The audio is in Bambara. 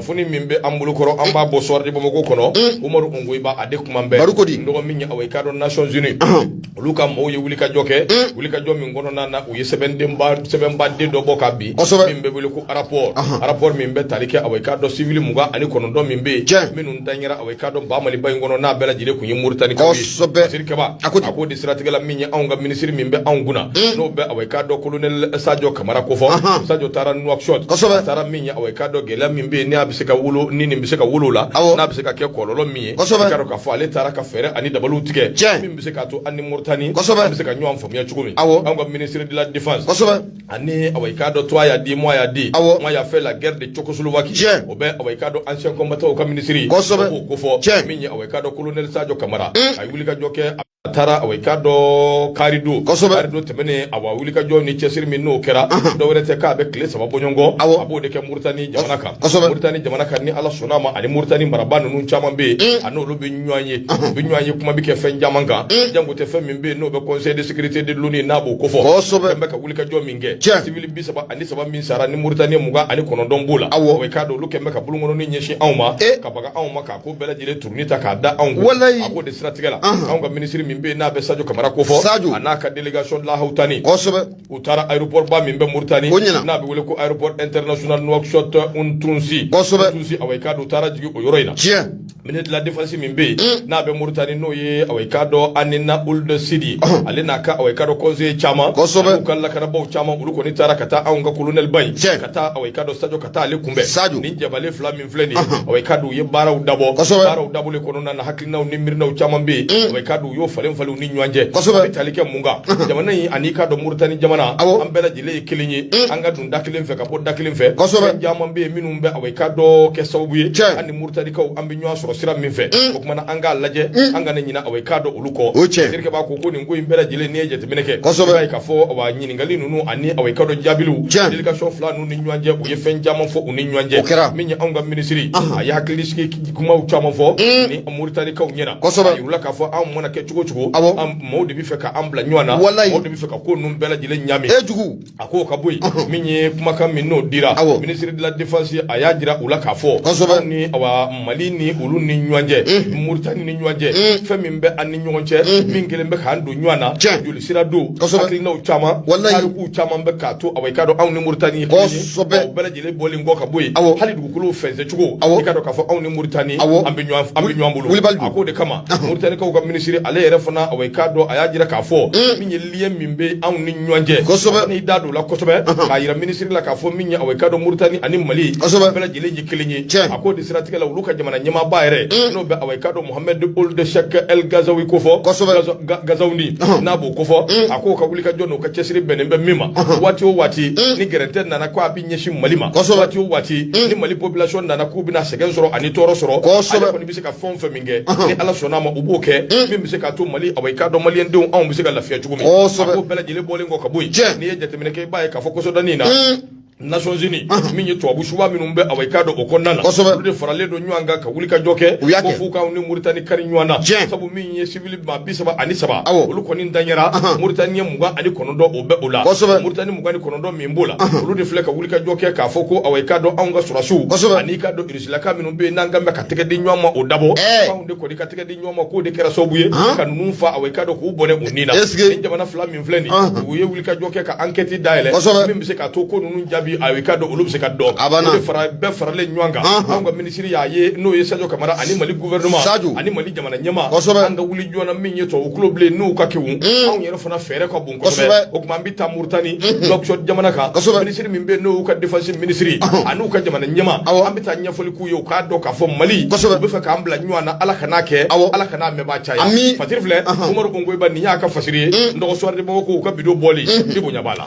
Funi mimbe ambulukoro amba bo sordi bo mako kono Umaru Unguiba ade kumambe ndo minya awekado Nations Unies luka mo ye wulika joke wulika jomi ngono nana uye 7 badde do boka bi mimbe wuliku rapport mimbe talike awekado civil muga ani kono do mimbe minu ndanyira awekado ba mali bay ngono na bela jide ku Mauritanie ko sirke ba akodi strategala minya awnga ministre mimbe awnguna no be awekado colonel Sadio Camara ko fo Sadio Tara Nouakchott Tara minya awekado gela mimbe ni abiseka wulu nini mbiseka wulu la na abiseka ke kololo miye karo ka fo ale Tara ka fere ani dabalu tige mbiseka to ani Mauritanie mbiseka nyom fo miya chukumi awga ministre de la défense ani awekado to ya di mo ya fait la guerre de Tchécoslovaquie obe awekado ancien combattant au ministre ko fo minya awekado colonel Sadio Camara ay wulika joke Tara awekado karido temene awa wulika jo ni chesir min no kera do werete ka be kle sama bonyongo abo de ke Mauritanie jamana ka ni ala sonama ani Mauritanie marabanu nun chaman be ano lo be nyanye kuma bi ke fen jamanga jango te fen min be no be conseil de sécurité de l'ONU na bo ko fo be ka wulika jo minge civil bi saba ani saba min sara ni Mauritanie muga ani kono don bola awekado lu ke be ka bulungono ni nyeshi awma ka baga awma ka ko bela jile tournita ka da awgo abo de stratégie awga ministre mimbe na be Sadio Camara ko fo anaka délégation de la Hautani utara aéroport ba mimbe Mauritanie na be wole ko aéroport international Nouakchott Untunsi awekado utara jigi o yoroina ministre de la défense mimbe na be Mauritanie no ye awekado anina Ould Sidi alena ka awekado conseiller chama kala kana bo chama uluko ni tara kata aunga colonel Bay kata awekado Sadio kata ale kumbe ni jabale flamin fleni awekado ye bara udabo le kono na hakilina ni mirna chama be awekado yo falen falu ni nyanje talike munga jamana yi anika do Mauritanie jamana ambela jile kilinyi anga dunda kilin fe kapo dakilin fe jamam be minum be awekado ke sawbuye ani Mauritanie ko ambi nyo soro sira min fe ko kuma na anga laje anga ne nyina awekado uluko dirke ba ko ni ngo imbela jile neje temeneke bay ka fo wa nyini ngali nunu ani awekado jabilu delegation fla nu ni nyanje o ye fen jamam fo uni nyanje minya anga ministry aya hakiliski kuma uchama fo ni Mauritanie ko nyina yula ka fo am mona ke chugo am mawdi bi feka ambla nywana mawdi bi feka ko num bela jile nyami ako ka boy minye kuma kam minno dira ministre de la défense aya jira ula ka fo ni awa Mali ni ulu ni nyanje Mauritanie ni nyanje femimbe ani nyonche mingele mbe ka ndu nywana juli sira do akli no chama ari ku chama mbe ka to awekado aw ni Mauritanie ko bela jile boli ngoka boy hali du kulo fenze chugo ikado ka fo aw ni Mauritanie ambi nyambulu ako de kama Mauritanie ko ministre ale yere fana awekado ayajira ka fo minye liye mimbe aw ni nyonje ni dadu la kosobe ka yira ministre la ka fo minye awekado Mauritanie ani Mali bela jile jikilinyi ako de stratégie la uluka jamana nyama baere no be awekado Mohamed Ould Cheikh El Gazawi ko fo Gazawi na bo ko fo ako ka wulika jono ka chesiri benembe mima wati ni gerente na ko abi nyeshi Malima wati ni Mali population na ko bina segen soro ani toro soro ala ko ni bisika fon feminge ni ala sonama uboke mi bisika to Mali awekado Malien de on bisika lafia chugumi ko bela jile bolingo ka boy ni yete meneke bae ka fokoso danina Nations Unies minye to abushuwa minumbe awekado okonnana de farale do nyanga ka wulika joke ko fuka ni Mauritanie kari nywana sabu minye civil ma bisaba ani saba uluko ni ndanyara Mauritanie muga ani konodo obe ola Mauritanie muga ni konodo mimbola ulu de fleka wulika joke ka foko awekado aunga surasu ani ka do irisila ka minumbe nanga me ka tege di nyoma odabo faunde ko di ka tege di nyoma ko de kera sobuye kan numfa awekado ko bone unina njabana flamin fleni uye wulika joke ka enquête daile mimbe ka to ko nunu bi awekado ulu se ka do de fara be farale nyanga anga ministry ya ye no ye Sadio Camara ani Mali gouvernement ani Mali jamana nyama anga wuli jona minye to ukloble no ka kewu aw yero fana fere ko bun ko be o kuma mbita Mauritanie Nouakchott jamana ka ministry mimbe no ka defense ministry anu ka jamana nyama ambita nyafoli ku yo ka do ka fo Mali be fa ka ambla nywana ala kana ke ala kana me ba chaya fatir fle Umaru Bongo ba ni ya ka fasiri ndo so arde bo ko ka bido boli dibo nyabala